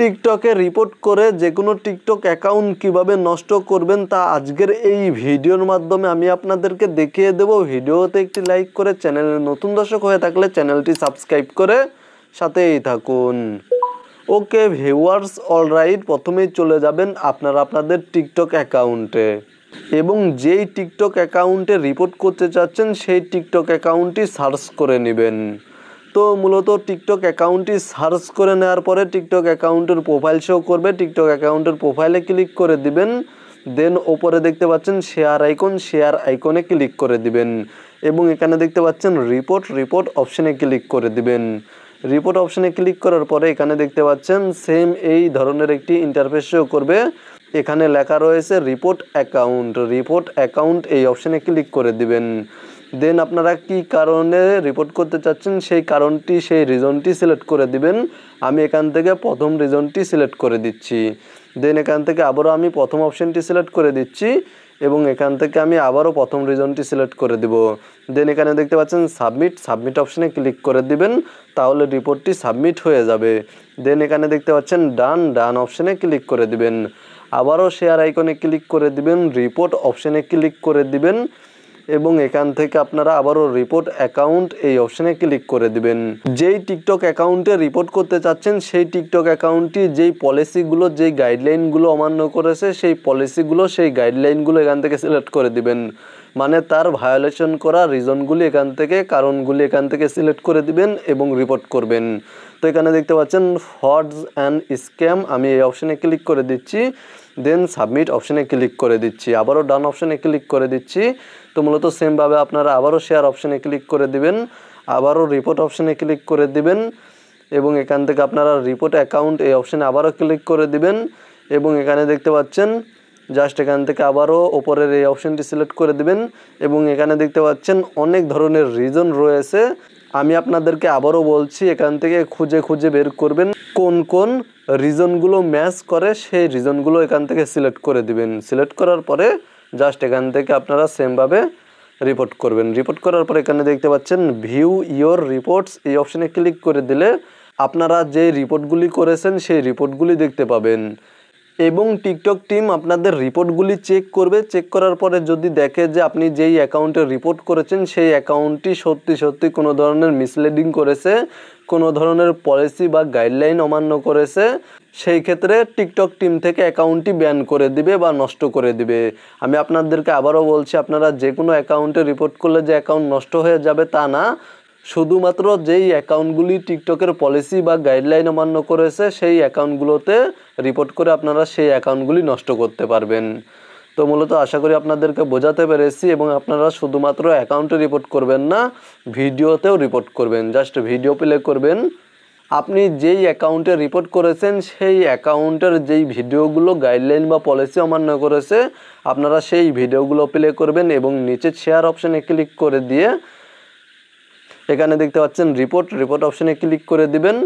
টিকটকে রিপোর্ট করে যে কোনো টিকটক অ্যাকাউন্ট কিভাবে নষ্ট করবেন তা আজকের এই ভিডিওর মাধ্যমে আমি আপনাদেরকে দেখিয়ে দেব। ভিডিওতে একটি লাইক করে চ্যানেলে নতুন দর্শক হয়ে থাকলে চ্যানেলটি সাবস্ক্রাইব করে সাথেই থাকুন। ওকে ভিউয়ার্স, অলরাইট, প্রথমেই চলে যাবেন আপনারা আপনাদের টিকটক অ্যাকাউন্টে এবং যেই টিকটক অ্যাকাউন্টে রিপোর্ট করতে চাচ্ছেন সেই টিকটক অ্যাকাউন্টটি সার্চ করে নেবেন। তো মূলত টিকটক অ্যাকাউন্টটি সার্চ করে নেওয়ার পরে টিকটক অ্যাকাউন্টের প্রোফাইল শো করবে। টিকটক অ্যাকাউন্টের প্রোফাইলে ক্লিক করে দিবেন। দেন ওপরে দেখতে পাচ্ছেন শেয়ার আইকনে ক্লিক করে দিবেন এবং এখানে দেখতে পাচ্ছেন রিপোর্ট অপশানে ক্লিক করে দিবেন। রিপোর্ট অপশানে ক্লিক করার পরে এখানে দেখতে পাচ্ছেন সেম এই ধরনের একটি ইন্টারফেস শো করবে। এখানে লেখা রয়েছে রিপোর্ট অ্যাকাউন্ট এই অপশানে ক্লিক করে দিবেন। দেন আপনারা কি কারণে রিপোর্ট করতে চাচ্ছেন সেই রিজনটি সিলেক্ট করে দিবেন। আমি এখান থেকে প্রথম রিজনটি সিলেক্ট করে দিচ্ছি। দেন এখান থেকে আবারও আমি প্রথম অপশানটি সিলেক্ট করে দিচ্ছি এবং এখান থেকে আমি আবারও প্রথম রিজনটি সিলেক্ট করে দিব। দেন এখানে দেখতে পাচ্ছেন সাবমিট অপশানে ক্লিক করে দিবেন, তাহলে রিপোর্টটি সাবমিট হয়ে যাবে। দেন এখানে দেখতে পাচ্ছেন ডান অপশানে ক্লিক করে দিবেন। আবারও শেয়ার আইকনে ক্লিক করে দিবেন, রিপোর্ট অপশানে ক্লিক করে দিবেন এবং এখান থেকে আপনারা আবারও রিপোর্ট অ্যাকাউন্ট এই অপশানে ক্লিক করে দিবেন। যেই টিকটক অ্যাকাউন্টে রিপোর্ট করতে চাচ্ছেন সেই টিকটক অ্যাকাউন্টটি যেই পলিসিগুলো যেই গাইডলাইনগুলো অমান্য করেছে সেই গাইডলাইনগুলো এখান থেকে সিলেক্ট করে দিবেন। মানে তার ভায়োলেশন করা রিজনগুলি কারণগুলি এখান থেকে সিলেক্ট করে দিবেন এবং রিপোর্ট করবেন। তো এখানে দেখতে পাচ্ছেন ফ্রডস অ্যান্ড স্ক্যাম, আমি এই অপশানে ক্লিক করে দিচ্ছি। দেন সাবমিট অপশানে ক্লিক করে দিচ্ছি, আবারও ডান অপশানে ক্লিক করে দিচ্ছি। তো মূলত সেমভাবে আপনারা আবারও শেয়ার অপশানে ক্লিক করে দিবেন, আবারও রিপোর্ট অপশানে ক্লিক করে দিবেন এবং এখান থেকে আপনারা রিপোর্ট অ্যাকাউন্ট এই অপশানে আবারও ক্লিক করে দিবেন এবং এখানে দেখতে পাচ্ছেন জাস্ট এখান থেকে আবারও ওপরের এই অপশানটি সিলেক্ট করে দিবেন এবং এখানে দেখতে পাচ্ছেন অনেক ধরনের রিজন রয়েছে। আমি আপনাদেরকে আবারও বলছি, এখান থেকে খুঁজে বের করবেন কোন রিজনগুলো ম্যাচ করে, সেই রিজনগুলো এখান থেকে সিলেক্ট করে দিবেন। সিলেক্ট করার পরে জাস্ট এখান থেকে আপনারা সেমভাবে রিপোর্ট করবেন। রিপোর্ট করার পরে এখানে দেখতে পাচ্ছেন ভিউ ইয়োর রিপোর্টস এই অপশানে ক্লিক করে দিলে আপনারা যে রিপোর্টগুলি করেছেন সেই রিপোর্টগুলি দেখতে পাবেন এবং টিকটক টিম আপনাদের রিপোর্টগুলি চেক করবে। চেক করার পরে যদি দেখে যে আপনি যেই অ্যাকাউন্টে রিপোর্ট করেছেন সেই অ্যাকাউন্টটি সত্যি কোনো ধরনের মিসলিডিং করেছে, কোনো ধরনের পলিসি বা গাইডলাইন অমান্য করেছে, সেই ক্ষেত্রে টিকটক টিম থেকে অ্যাকাউন্টটি ব্যান করে দিবে বা নষ্ট করে দিবে। আমি আপনাদেরকে আবারও বলছি, আপনারা যে কোনো অ্যাকাউন্টে রিপোর্ট করলে যে অ্যাকাউন্ট নষ্ট হয়ে যাবে তা না, শুধুমাত্র যেই অ্যাকাউন্টগুলি টিকটকের পলিসি বা গাইডলাইন অমান্য করেছে সেই অ্যাকাউন্টগুলোতে রিপোর্ট করে আপনারা সেই অ্যাকাউন্টগুলি নষ্ট করতে পারবেন। তো মূলত আশা করি আপনাদেরকে বোঝাতে পেরেছি এবং আপনারা শুধুমাত্র অ্যাকাউন্টে রিপোর্ট করবেন না, ভিডিওতেও রিপোর্ট করবেন। জাস্ট ভিডিও প্লে করবেন, আপনি যেই অ্যাকাউন্টে রিপোর্ট করেছেন সেই অ্যাকাউন্টের যেই ভিডিওগুলো গাইডলাইন বা পলিসি অমান্য করেছে আপনারা সেই ভিডিওগুলো প্লে করবেন এবং নিচে শেয়ার অপশানে ক্লিক করে দিয়ে এখানে দেখতে পাচ্ছেন রিপোর্ট অপশানে ক্লিক করে দিবেন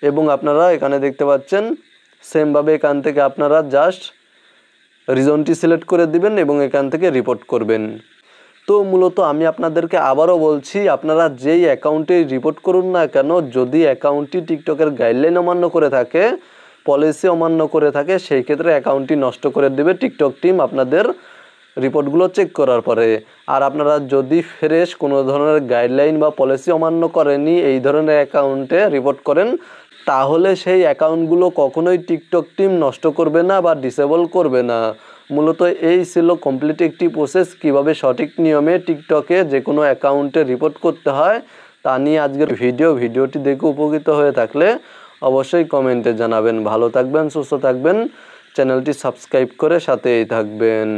এবং আপনারা এখানে দেখতে পাচ্ছেন সেমভাবে এখান থেকে আপনারা জাস্ট রিজনটি সিলেক্ট করে দিবেন এবং এখান থেকে রিপোর্ট করবেন। তো মূলত আমি আপনাদেরকে আবারও বলছি, আপনারা যেই অ্যাকাউন্টে রিপোর্ট করুন না কেন, যদি অ্যাকাউন্টটি টিকটকের গাইডলাইন অমান্য করে থাকে, পলিসি অমান্য করে থাকে, সেই ক্ষেত্রে অ্যাকাউন্টটি নষ্ট করে দেবে টিকটক টিম আপনাদের রিপোর্টগুলো চেক করার পরে। আর আপনারা যদি ফ্রেশ কোনো ধরনের গাইডলাইন বা পলিসি অমান্য করেনি এই ধরনের অ্যাকাউন্টে রিপোর্ট করেন, তাহলে সেই অ্যাকাউন্টগুলো কখনোই টিকটক টিম নষ্ট করবে না বা ডিসেবল করবে না। মূলত এই ছিল কমপ্লিট একটি প্রসেস, কিভাবে সঠিক নিয়মে টিকটকে যে কোনো অ্যাকাউন্টে রিপোর্ট করতে হয় তা নিয়ে আজকের ভিডিওটি দেখে উপকৃত হয়ে থাকলে অবশ্যই কমেন্টে জানাবেন। ভালো থাকবেন, সুস্থ থাকবেন, চ্যানেলটি সাবস্ক্রাইব করে সাথেই থাকবেন।